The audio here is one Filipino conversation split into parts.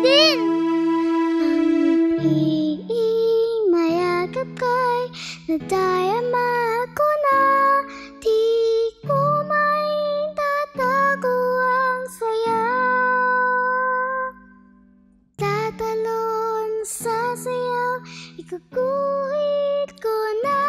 din! Ang ngiti mayagap kay nadarama ko na di ko may tatago ang saya. Tatalon sa sayaw, ikukuhit ko na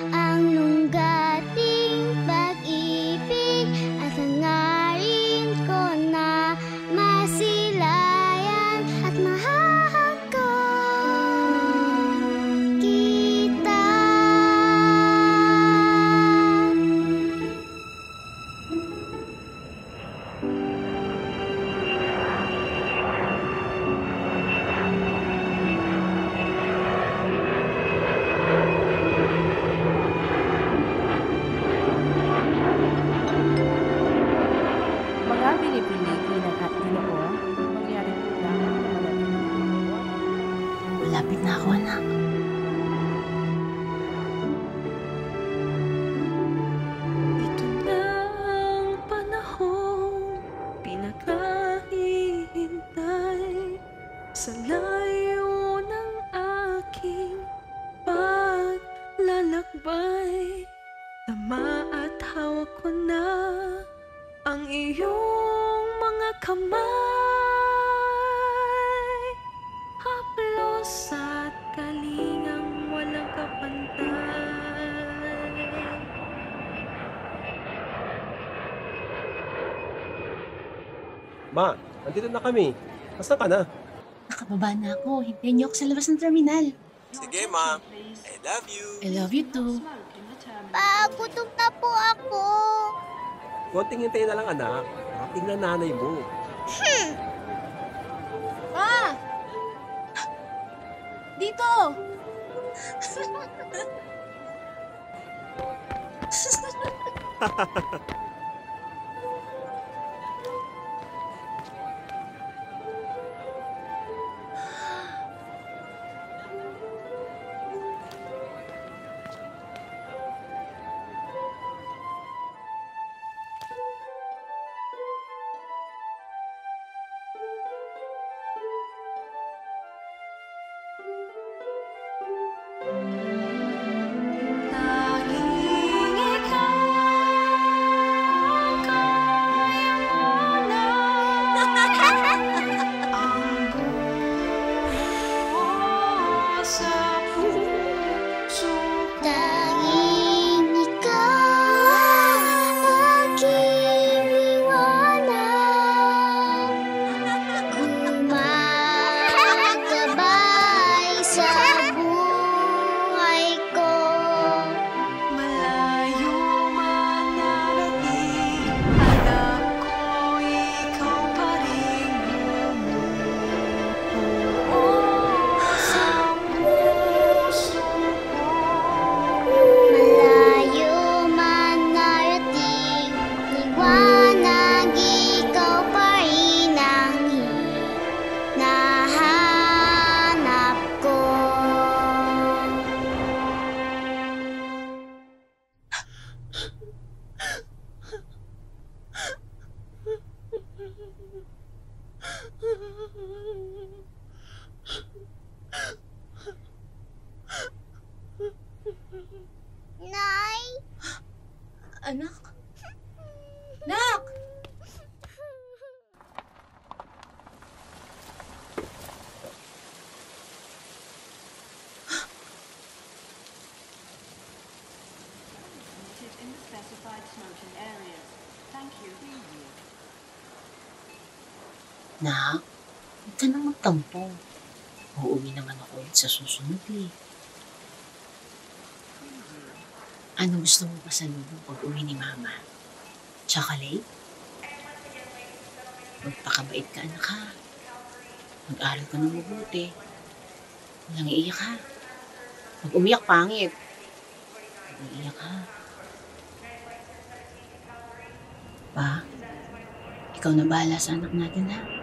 ang lunggating pag-ibig at hangarin ko na masilayan at mahahagkan kita. Mga pinipili at Ginoo, mangyari po lang ang Malapit na ako, anak. Ito na ang panahong pinakahihintay sa layo ng aking paglalakbay. Tama at hawak ko na ang iyong mga kamay, haplos at kalingang walang kapantay. Ma, nandito na kami. Basta ka na. Nakababa na ako. Hintayin niyo ako sa labas ng terminal. Sige, Ma. I love you. I love you too. Pa, gutom na po ako. Konting hintayin na lang, anak. Parating na nanay mo. Pa! Dito! Tanging ikaw ang kayawanan, ang buo sa puso ko. Tanging ikaw ang aking liwanag, gumagabay sa buhay ko. Malayo man narating, alam ko ikaw pa rin bumubuo sa puso ko. Malayo man narating, liwanag, ikaw pa rin ang hinahanap ko. Nay? Anak? Nak! in the specified smoking areas. Thank you. Nak, huwag ka nang magtampo. Uuwi naman ako ulit sa susunod eh. Ano gusto mo pa sa lubong pag uwi ni Mama? Chocolate? Magpakabait ka, anak ha. Mag-aral ka ng mabuti. Walang iiyak ha. Pag umiyak, pangit. Pag iiyak ha. Pa, ikaw na bahala sa anak natin ha.